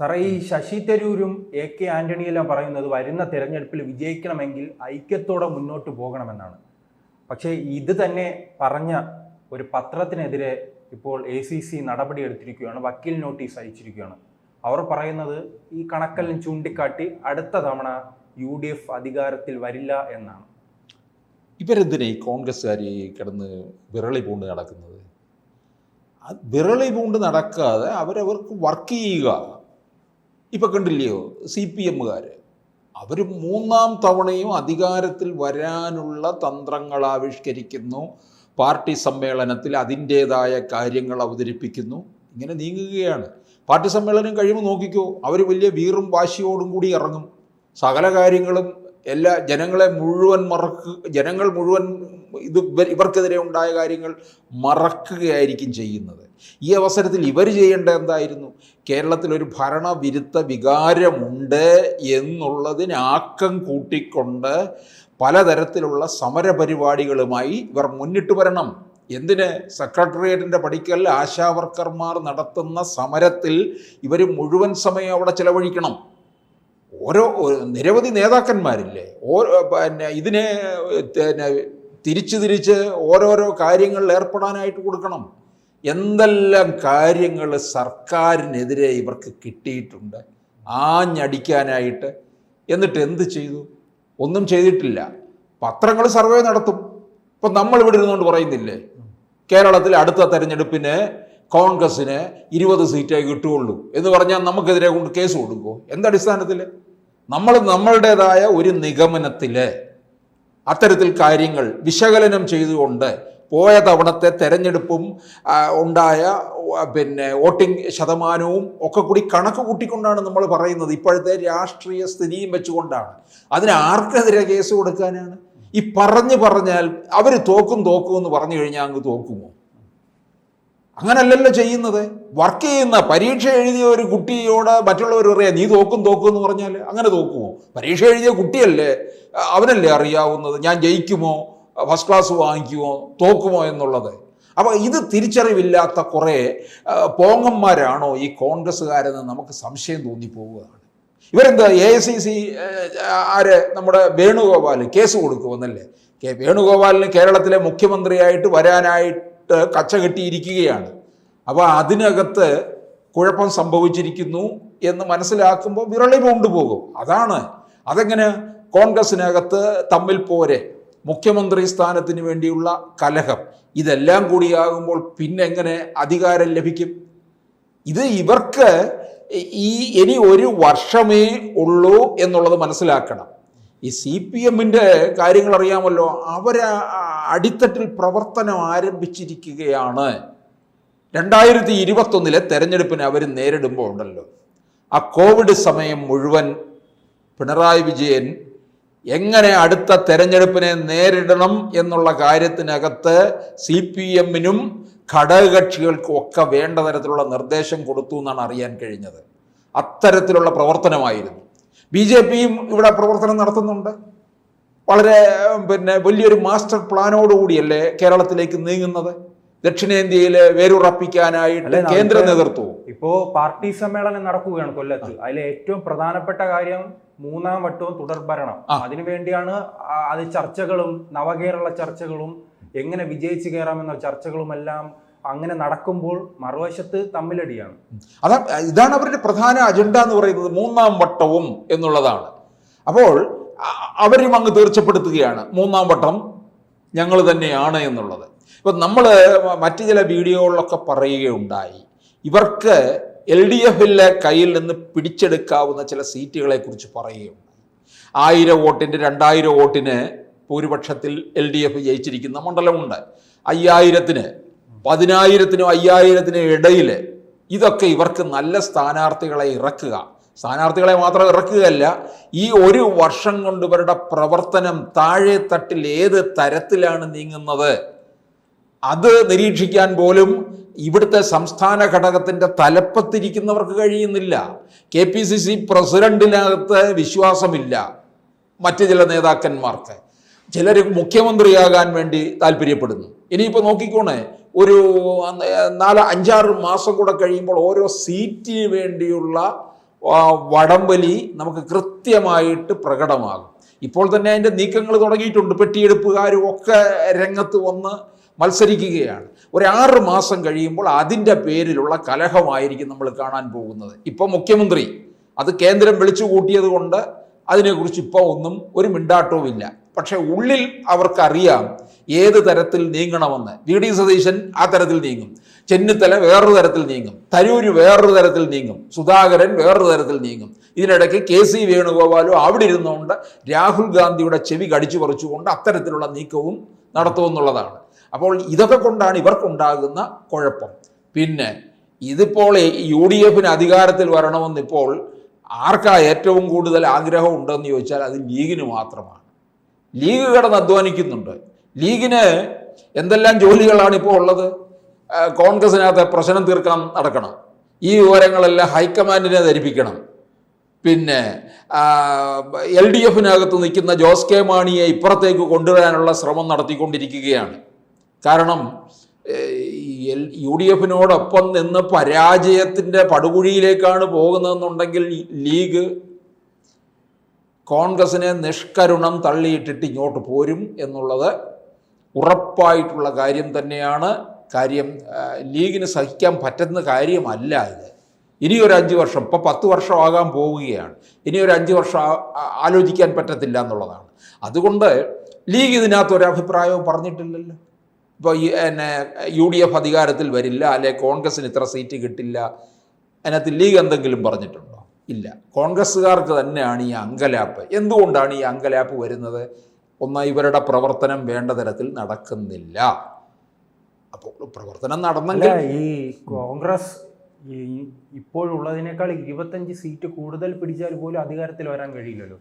സാറേ, ഈ ശശി തരൂരും AK ആന്റണിയെല്ലാം പറയുന്നത് വരുന്ന തിരഞ്ഞെടുപ്പിൽ വിജയിക്കണമെങ്കിൽ ഐക്യത്തോടെ മുന്നോട്ട് പോകണമെന്നാണ്. പക്ഷേ ഇത് തന്നെ പറഞ്ഞ ഒരു പത്രത്തിനെതിരെ ഇപ്പോൾ ACC നടപടിയെടുത്തിരിക്കുകയാണ്, വക്കീൽ നോട്ടീസ് അയച്ചിരിക്കുകയാണ്. അവർ പറയുന്നത് ഈ കണക്കെല്ലാം ചൂണ്ടിക്കാട്ടി അടുത്ത തവണ UDF അധികാരത്തിൽ വരില്ല എന്നാണ്. ഇവരെന്തിനാ ഈ കോൺഗ്രസ്സുകാർ കിടന്ന് വിരളി പൂണ്ട് നടക്കുന്നത്? വിരളി പൂണ്ട് നടക്കാതെ അവരവർക്ക് വർക്ക് ചെയ്യുക. ഇപ്പം കണ്ടില്ലയോ CPMകാർ, അവർ മൂന്നാം തവണയും അധികാരത്തിൽ വരാനുള്ള തന്ത്രങ്ങൾ ആവിഷ്കരിക്കുന്നു, പാർട്ടി സമ്മേളനത്തിൽ അതിൻ്റേതായ കാര്യങ്ങൾ അവതരിപ്പിക്കുന്നു, ഇങ്ങനെ നീങ്ങുകയാണ്. പാർട്ടി സമ്മേളനം കഴിയുമ്പോൾ നോക്കിക്കോ, അവർ വലിയ വീറും വാശിയോടും കൂടി ഇറങ്ങും. സകല കാര്യങ്ങളും ജനങ്ങൾ മുഴുവൻ ഇവർക്കെതിരെ ഉണ്ടായ കാര്യങ്ങൾ മറക്കുകയായിരിക്കും ചെയ്യുന്നത്. ഈ അവസരത്തിൽ ഇവർ ചെയ്യേണ്ട എന്തായിരുന്നു? കേരളത്തിലൊരു ഭരണവിരുദ്ധ വികാരമുണ്ട് എന്നുള്ളതിന് ആക്കം കൂട്ടിക്കൊണ്ട് പലതരത്തിലുള്ള സമരപരിപാടികളുമായി ഇവർ മുന്നിട്ട് വരണം. എന്തിന്? സെക്രട്ടേറിയറ്റിൻ്റെ പടിക്കൽ ആശാവർക്കർമാർ നടത്തുന്ന സമരത്തിൽ ഇവർ മുഴുവൻ സമയം അവിടെ ചെലവഴിക്കണം. നിരവധി നേതാക്കന്മാരില്ലേ, ഇതിനെ തിരിച്ച് ഓരോരോ കാര്യങ്ങളിൽ ഏർപ്പെടാനായിട്ട് കൊടുക്കണം. എന്തെല്ലാം കാര്യങ്ങൾ സർക്കാരിനെതിരെ ഇവർക്ക് കിട്ടിയിട്ടുണ്ട് ആഞ്ഞടിക്കാനായിട്ട്. എന്നിട്ട് എന്ത് ചെയ്തു? ഒന്നും ചെയ്തിട്ടില്ല. പത്രങ്ങൾ സർവേ നടത്തും. ഇപ്പം നമ്മൾ ഇവിടെ ഇരുന്നുകൊണ്ട് പറയുന്നില്ലേ, കേരളത്തിൽ അടുത്ത തെരഞ്ഞെടുപ്പിന് കോൺഗ്രസ്സിന് 20 സീറ്റേ കിട്ടുകയുള്ളൂ എന്ന് പറഞ്ഞാൽ നമുക്കെതിരെ കൊണ്ട് കേസ് കൊടുക്കുമോ? എന്തടിസ്ഥാനത്തിൽ? നമ്മളുടേതായ ഒരു നിഗമനത്തിൽ അത്തരത്തിൽ കാര്യങ്ങൾ വിശകലനം ചെയ്തുകൊണ്ട് പോയ തവണത്തെ തെരഞ്ഞെടുപ്പും ഉണ്ടായ വോട്ടിംഗ് ശതമാനവും ഒക്കെ കൂടി കണക്ക് കൂട്ടിക്കൊണ്ടാണ് നമ്മൾ പറയുന്നത്. ഇപ്പോഴത്തെ രാഷ്ട്രീയ സ്ഥിതിയും വെച്ചുകൊണ്ടാണ്. അതിന് ആർക്കെതിരെ കേസ് കൊടുക്കാനാണ്? ഈ പറഞ്ഞാൽ അവർ തോക്കും എന്ന് പറഞ്ഞു കഴിഞ്ഞാൽ അങ്ങ് തോക്കുമോ? അങ്ങനല്ലല്ലോ ചെയ്യുന്നത്. വർക്ക് ചെയ്യുന്ന പരീക്ഷ എഴുതിയ ഒരു കുട്ടിയോട് മറ്റുള്ളവർ പറയാം നീ തോക്കും എന്ന് പറഞ്ഞാൽ അങ്ങനെ തോക്കുമോ? പരീക്ഷ എഴുതിയ കുട്ടിയല്ലേ, അവനല്ലേ അറിയാവുന്നത് ഞാൻ ജയിക്കുമോ, ഫസ്റ്റ് ക്ലാസ് വാങ്ങിക്കുമോ, തോക്കുമോ എന്നുള്ളത്. അപ്പോൾ ഇത് തിരിച്ചറിവില്ലാത്ത കുറേ പോങ്ങന്മാരാണോ ഈ കോൺഗ്രസ്സുകാരെന്ന് നമുക്ക് സംശയം തോന്നിപ്പോവുകയാണ്. ഇവരെന്താ AICC നമ്മുടെ വേണുഗോപാൽ കേസ് കൊടുക്കുമെന്നല്ലേ? വേണുഗോപാലിന് കേരളത്തിലെ മുഖ്യമന്ത്രിയായിട്ട് വരാനായിട്ട് കച്ച കെട്ടിയിരിക്കുകയാണ്. അപ്പോൾ അതിനകത്ത് കുഴപ്പം സംഭവിച്ചിരിക്കുന്നു എന്ന് മനസ്സിലാക്കുമ്പോൾ വിരളി കൊണ്ടുപോകും. അതെങ്ങനെ കോൺഗ്രസിനകത്ത് തമ്മിൽ പോരെ, മുഖ്യമന്ത്രി സ്ഥാനത്തിന് വേണ്ടിയുള്ള കലഹം, ഇതെല്ലാം കൂടിയാകുമ്പോൾ പിന്നെ എങ്ങനെ അധികാരം ലഭിക്കും? ഇത് ഇവർക്ക് ഇനി ഒരു വർഷമേ ഉള്ളൂ എന്നുള്ളത് മനസ്സിലാക്കണം. ഈ CPMൻ്റെ കാര്യങ്ങൾ അറിയാമല്ലോ, അടിത്തട്ടിൽ പ്രവർത്തനം ആരംഭിച്ചിരിക്കുകയാണ്. 2021 തെരഞ്ഞെടുപ്പിന് അവർ നേരിടുമ്പോൾ ഉണ്ടല്ലോ, ആ കോവിഡ് സമയം മുഴുവൻ പിണറായി വിജയൻ എങ്ങനെ അടുത്ത തെരഞ്ഞെടുപ്പിനെ നേരിടണം എന്നുള്ള കാര്യത്തിനകത്ത് CPMനും ഘടകകക്ഷികൾക്കും ഒക്കെ വേണ്ട തരത്തിലുള്ള നിർദ്ദേശം കൊടുത്തു എന്നാണ് അറിയാൻ കഴിഞ്ഞത്. അത്തരത്തിലുള്ള പ്രവർത്തനമായിരുന്നു. BJPയും ഇവിടെ പ്രവർത്തനം നടത്തുന്നുണ്ട്. വളരെ വലിയൊരു മാസ്റ്റർ പ്ലാനോടുകൂടിയല്ലേ കേരളത്തിലേക്ക് നീങ്ങുന്നത്. ദക്ഷിണേന്ത്യയിൽ വേരുറപ്പിക്കാനായിട്ട് കേന്ദ്ര നേതൃത്വവും. ഇപ്പോ പാർട്ടി സമ്മേളനം നടക്കുകയാണ് കൊല്ലത്ത്. അതിലെ ഏറ്റവും പ്രധാനപ്പെട്ട കാര്യം 3ാം വട്ടവും തുടർഭരണം. അതിനുവേണ്ടിയാണ് അത് ചർച്ചകളും നവകേരള ചർച്ചകളും എങ്ങനെ വിജയിച്ചു കയറാമെന്ന ചർച്ചകളുമെല്ലാം അങ്ങനെ നടക്കുമ്പോൾ മറുവശത്ത് തമ്മിലടിയാണ്. ഇതാണ് അവരുടെ പ്രധാന അജണ്ട എന്ന് പറയുന്നത്, 3ാം വട്ടവും എന്നുള്ളതാണ്. അപ്പോൾ അവരും അങ്ങ് തീർച്ചപ്പെടുത്തുകയാണ് 3ാം വട്ടം ഞങ്ങൾ തന്നെയാണ് എന്നുള്ളത്. ഇപ്പം നമ്മൾ മറ്റു ചില വീഡിയോകളിലൊക്കെ പറയുകയുണ്ടായി, ഇവർക്ക് LDFിലെ കയ്യിൽ നിന്ന് പിടിച്ചെടുക്കാവുന്ന ചില സീറ്റുകളെ കുറിച്ച് പറയുകയുണ്ടായി. 1000 വോട്ടിൻ്റെ 2000 വോട്ടിന് ഭൂരിപക്ഷത്തിൽ LDF ജയിച്ചിരിക്കുന്ന മണ്ഡലമുണ്ട്. 5000-ന് 10000-നും 5000-നും ഇടയിൽ ഇതൊക്കെ ഇവർക്ക് നല്ല സ്ഥാനാർത്ഥികളെ മാത്രം ഇറക്കുകയല്ല, ഈ ഒരു വർഷം കൊണ്ട് ഇവരുടെ പ്രവർത്തനം താഴെ തട്ടിൽ ഏത് തരത്തിലാണ് നീങ്ങുന്നത് അത് നിരീക്ഷിക്കാൻ പോലും ഇവിടുത്തെ സംസ്ഥാന ഘടകത്തിൻ്റെ തലപ്പത്തിരിക്കുന്നവർക്ക് കഴിയുന്നില്ല. KPCC പ്രസിഡന്റിനകത്ത് വിശ്വാസമില്ല മറ്റു ചില നേതാക്കന്മാർക്ക്. ചിലർ മുഖ്യമന്ത്രിയാകാൻ വേണ്ടി താല്പര്യപ്പെടുന്നു. ഇനിയിപ്പോൾ നോക്കിക്കോണേ, ഒരു 4-5-6 മാസം കൂടെ കഴിയുമ്പോൾ ഓരോ സീറ്റിന് വേണ്ടിയുള്ള വടംവലി നമുക്ക് കൃത്യമായിട്ട് പ്രകടമാകും. ഇപ്പോൾ തന്നെ അതിൻ്റെ നീക്കങ്ങൾ തുടങ്ങിയിട്ടുണ്ട്. പെട്ടിയെടുപ്പുകാരും ഒക്കെ രംഗത്ത് വന്ന് മത്സരിക്കുകയാണ്. ഒരു 6 മാസം കഴിയുമ്പോൾ അതിൻ്റെ പേരിലുള്ള കലഹമായിരിക്കും നമ്മൾ കാണാൻ പോകുന്നത്. ഇപ്പോൾ മുഖ്യമന്ത്രി അത് കേന്ദ്രം വിളിച്ചു കൂട്ടിയത് കൊണ്ട് അതിനെക്കുറിച്ച് ഇപ്പോൾ ഒന്നും ഒരു മിണ്ടാട്ടവുമില്ല. പക്ഷെ ഉള്ളിൽ അവർക്കറിയാം ഏത് തരത്തിൽ നീങ്ങണമെന്ന്. വി.ഡി. സതീശൻ ആ തരത്തിൽ നീങ്ങും, ചെന്നിത്തല വേറൊരു തരത്തിൽ നീങ്ങും, തരൂര് വേറൊരു തരത്തിൽ നീങ്ങും, സുധാകരൻ വേറൊരു തരത്തിൽ നീങ്ങും. ഇതിനിടയ്ക്ക് കെ.സി. വേണുഗോപാലും അവിടെ ഇരുന്നുകൊണ്ട് രാഹുൽ ഗാന്ധിയുടെ ചെവി കടിച്ചു പറിച്ചുകൊണ്ട് അത്തരത്തിലുള്ള നീക്കവും നടത്തുമെന്നുള്ളതാണ്. അപ്പോൾ ഇതൊക്കെ കൊണ്ടാണ് ഇവർക്കുണ്ടാകുന്ന കുഴപ്പം. പിന്നെ ഇതിപ്പോൾ UDF അധികാരത്തിൽ വരണമെന്നിപ്പോൾ ആർക്കാ ഏറ്റവും കൂടുതൽ ആഗ്രഹം ഉണ്ടെന്ന് ചോദിച്ചാൽ അത് ലീഗിന് മാത്രമാണ്. ലീഗ് കിടന്ന് അധ്വാനിക്കുന്നുണ്ട്. ലീഗിന് എന്തെല്ലാം ജോലികളാണ് ഇപ്പോൾ ഉള്ളത്? കോൺഗ്രസിനകത്ത് പ്രശ്നം തീർക്കാൻ നടക്കണം, ഈ വിവരങ്ങളെല്ലാം ഹൈക്കമാൻഡിനെ ധരിപ്പിക്കണം. പിന്നെ LDF നിൽക്കുന്ന ജോസ് കെ മാണിയെ ഇപ്പുറത്തേക്ക് കൊണ്ടുവരാനുള്ള ശ്രമം നടത്തിക്കൊണ്ടിരിക്കുകയാണ്. കാരണം UDF നിന്ന് പരാജയത്തിൻ്റെ പടുകുഴിയിലേക്കാണ് പോകുന്നതെന്നുണ്ടെങ്കിൽ ലീഗ് കോൺഗ്രസിനെ നിഷ്കരുണം തള്ളിയിട്ടിട്ട് ഇങ്ങോട്ട് പോരും എന്നുള്ളത് ഉറപ്പായിട്ടുള്ള കാര്യം തന്നെയാണ്. കാര്യം ലീഗിന് സഹിക്കാൻ പറ്റുന്ന കാര്യമല്ല ഇത്. ഇനിയൊരു 5 വർഷം, ഇപ്പോൾ 10 വർഷമാകാൻ പോവുകയാണ്, ഇനിയൊരു 5 വർഷം ആലോചിക്കാൻ പറ്റത്തില്ല എന്നുള്ളതാണ്. അതുകൊണ്ട് ലീഗ് ഇതിനകത്തൊരു അഭിപ്രായവും പറഞ്ഞിട്ടില്ലല്ലോ. ഇപ്പോൾ UDF അധികാരത്തിൽ വരില്ല, അല്ലെ കോൺഗ്രസിന് ഇത്ര സീറ്റ് കിട്ടില്ല, അതിനകത്ത് ലീഗ് എന്തെങ്കിലും പറഞ്ഞിട്ടുണ്ടോ? ഇല്ല. കോൺഗ്രസ്സുകാർക്ക് തന്നെയാണ് ഈ അങ്കലാപ്പ്. എന്തുകൊണ്ടാണ് ഈ അങ്കലാപ്പ് വരുന്നത്? ഒന്ന്, ഇവരുടെ പ്രവർത്തനം വേണ്ട തരത്തിൽ നടക്കുന്നില്ല. അപ്പോൾ പ്രവർത്തനം നടന്നെങ്കിൽ ഈ കോൺഗ്രസ് ഇപ്പോഴുള്ളതിനേക്കാൾ 25 സീറ്റ് കൂടുതൽ പിടിച്ചാൽ പോലും അധികാരത്തിൽ വരാൻ കഴിയില്ലല്ലോ.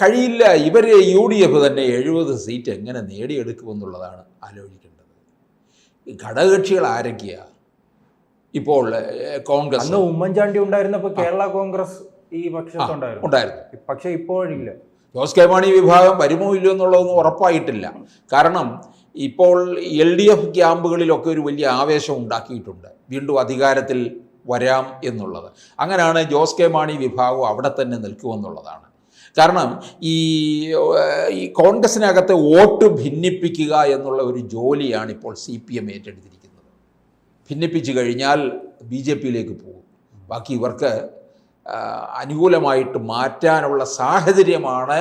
കഴിയില്ല. ഇവർ UDF തന്നെ 70 സീറ്റ് എങ്ങനെ നേടിയെടുക്കുമെന്നുള്ളതാണ് ആലോചിക്കേണ്ടത്. ഘടകകക്ഷികൾ ആരൊക്കെയാണ് ഇപ്പോൾ? കോൺഗ്രസ് അന്ന് ഉമ്മൻചാണ്ടി ഉണ്ടായിരുന്നപ്പോൾ കേരള കോൺഗ്രസ് ഈ പക്ഷത്തുണ്ടായിരുന്നു, പക്ഷെ ഇപ്പോഴില്ല. ജോസ് കെ മാണി വിഭാഗം വരുമോ ഇല്ലയോ എന്നുള്ളതൊന്നും ഉറപ്പായിട്ടില്ല. കാരണം ഇപ്പോൾ LDF ക്യാമ്പുകളിലൊക്കെ ഒരു വലിയ ആവേശം ഉണ്ടാക്കിയിട്ടുണ്ട്, വീണ്ടും അധികാരത്തിൽ വരാം എന്നുള്ളത്. അങ്ങനെയാണ് ജോസ് കെ മാണി വിഭാഗം അവിടെ തന്നെ നിൽക്കുമെന്നുള്ളതാണ്. കാരണം ഈ കോൺഗ്രസിനകത്തെ വോട്ട് ഭിന്നിപ്പിക്കുക എന്നുള്ള ഒരു ജോലിയാണ് ഇപ്പോൾ CPM ഏറ്റെടുത്തിരിക്കുന്നത്. ഭിന്നിപ്പിച്ചു കഴിഞ്ഞാൽ BJPയിലേക്ക് പോകും. ബാക്കി ഇവർക്ക് അനുകൂലമായിട്ട് മാറ്റാനുള്ള സാഹചര്യമാണ്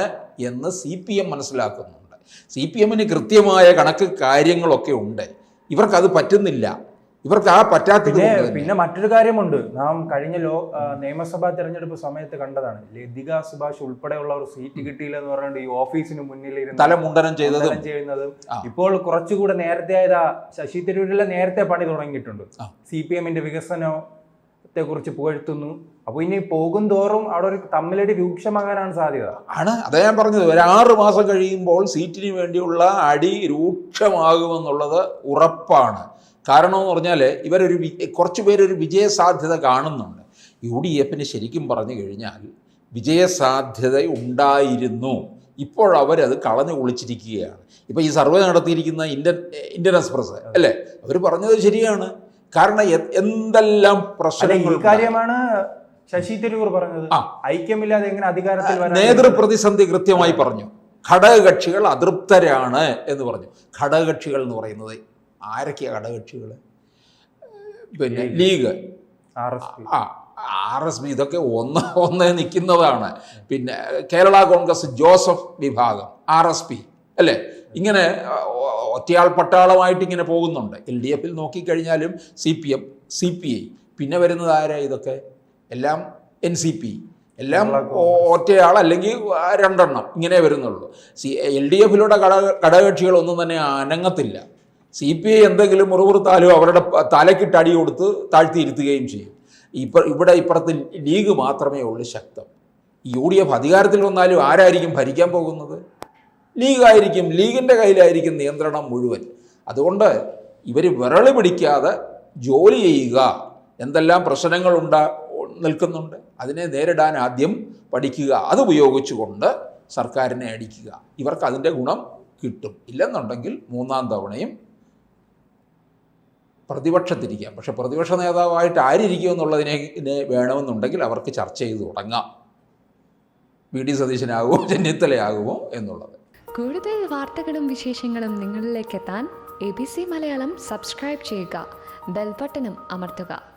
എന്ന് CPM മനസ്സിലാക്കുന്നുണ്ട്. CPMന് കൃത്യമായ കണക്ക് കാര്യങ്ങളൊക്കെ ഉണ്ട്. ഇവർക്കത് പറ്റുന്നില്ല. ഇവർക്ക് ആ പറ്റാത്തത്. പിന്നെ മറ്റൊരു കാര്യമുണ്ട്, നാം കഴിഞ്ഞ നിയമസഭാ തെരഞ്ഞെടുപ്പ് സമയത്ത് കണ്ടതാണ്. ലതിക സുഭാഷ് ഉൾപ്പെടെയുള്ളവർ സീറ്റ് കിട്ടിയില്ല എന്ന് പറഞ്ഞിട്ട് ഈ ഓഫീസിന് മുന്നിൽ തലമുണ്ടനം ചെയ്യുന്നതും ഇപ്പോൾ കുറച്ചുകൂടെ നേരത്തെ ആയത് ശശി തരൂരിലെ നേരത്തെ പണി തുടങ്ങിയിട്ടുണ്ട്. CPMന്റെ വികസനത്തെ കുറിച്ച് പുകഴ്ത്തുന്നു. അപ്പൊ ഇനി പോകും തോറും അവിടെ ഒരു തമ്മിലടി രൂക്ഷമാകാനാണ് സാധ്യത. അതാ ഞാൻ പറഞ്ഞത്, ഒരു 6 മാസം കഴിയുമ്പോൾ സീറ്റിന് വേണ്ടിയുള്ള അടി രൂക്ഷമാകുമെന്നുള്ളത് ഉറപ്പാണ്. കാരണം എന്ന് പറഞ്ഞാൽ കുറച്ച് പേരൊരു വിജയസാധ്യത കാണുന്നുണ്ട്. UDFന് ശരിക്കും പറഞ്ഞു കഴിഞ്ഞാൽ വിജയസാധ്യത ഉണ്ടായിരുന്നു. ഇപ്പോഴവരത് കളഞ്ഞു കുളിച്ചിരിക്കുകയാണ്. ഇപ്പോൾ ഈ സർവേ നടത്തിയിരിക്കുന്ന ഇന്ത്യൻ എക്സ്പ്രസ് അല്ലേ, അവർ പറഞ്ഞത് ശരിയാണ്. കാരണം എന്തെല്ലാം പ്രശ്നങ്ങൾ കാര്യമാണ് ശശി തരൂർ പറഞ്ഞത്. ഐക്യമില്ലാതെ എങ്ങനെ അധികാരത്തിൽ വരാൻ? നേതൃപ്രതിസന്ധി കൃത്യമായി പറഞ്ഞു. ഘടകകക്ഷികൾ അതൃപ്തരാണ് എന്ന് പറഞ്ഞു. ഘടകകക്ഷികൾ എന്ന് പറയുന്നത് ആരൊക്കെയാണ് ഘടകകക്ഷികൾ? പിന്നെ ലീഗ്, RSP ഇതൊക്കെ ഒന്നേ നിൽക്കുന്നതാണ്. പിന്നെ കേരള കോൺഗ്രസ് ജോസഫ് വിഭാഗം, RSP അല്ലേ, ഇങ്ങനെ ഒറ്റയാൾ പട്ടാളമായിട്ട് ഇങ്ങനെ പോകുന്നുണ്ട്. LDFൽ നോക്കിക്കഴിഞ്ഞാലും CPM, CPI, പിന്നെ വരുന്നത് ആരാ? ഇതൊക്കെ എല്ലാം NCP, എല്ലാം ഒറ്റയാൾ അല്ലെങ്കിൽ 2 എണ്ണം ഇങ്ങനെ വരുന്നുള്ളൂ. LDFിലൂടെ ഘടകകക്ഷികളൊന്നും തന്നെ അനങ്ങത്തില്ല. CPI എന്തെങ്കിലും മുറിവുറുത്താലും അവരുടെ തലക്കിട്ട് അടി കൊടുത്ത് താഴ്ത്തിയിരുത്തുകയും ചെയ്യും. ഇപ്പുറത്ത് ലീഗ് മാത്രമേ ഉള്ളൂ ശക്തം. UDF അധികാരത്തിൽ വന്നാലും ആരായിരിക്കും ഭരിക്കാൻ പോകുന്നത്? ലീഗായിരിക്കും. ലീഗിൻ്റെ കയ്യിലായിരിക്കും നിയന്ത്രണം മുഴുവൻ. അതുകൊണ്ട് ഇവർ വിരളി പിടിക്കാതെ ജോലി ചെയ്യുക. എന്തെല്ലാം പ്രശ്നങ്ങൾ നിൽക്കുന്നുണ്ട് അതിനെ നേരിടാൻ ആദ്യം പഠിക്കുക. അതുപയോഗിച്ചുകൊണ്ട് സർക്കാരിനെ അടിക്കുക. ഇവർക്ക് അതിൻ്റെ ഗുണം കിട്ടും. ഇല്ലെന്നുണ്ടെങ്കിൽ 3ാം തവണയും പ്രതിപക്ഷത്തിരിക്കാം. പക്ഷെ പ്രതിപക്ഷ നേതാവായിട്ട് ആരിയ്ക്കും എന്നുള്ളതിനെ വേണമെന്നുണ്ടെങ്കിൽ അവർക്ക് ചർച്ച ചെയ്ത് തുടങ്ങാം. വി.ഡി. സതീശനാകുമോ ചെന്നിത്തലയാകുമോ എന്നുള്ളത്. കൂടുതൽ വാർത്തകളും വിശേഷങ്ങളും നിങ്ങളിലേക്ക് എത്താൻ ABC മലയാളം സബ്സ്ക്രൈബ് ചെയ്യുക, ബെൽ ബട്ടണും അമർത്തുക.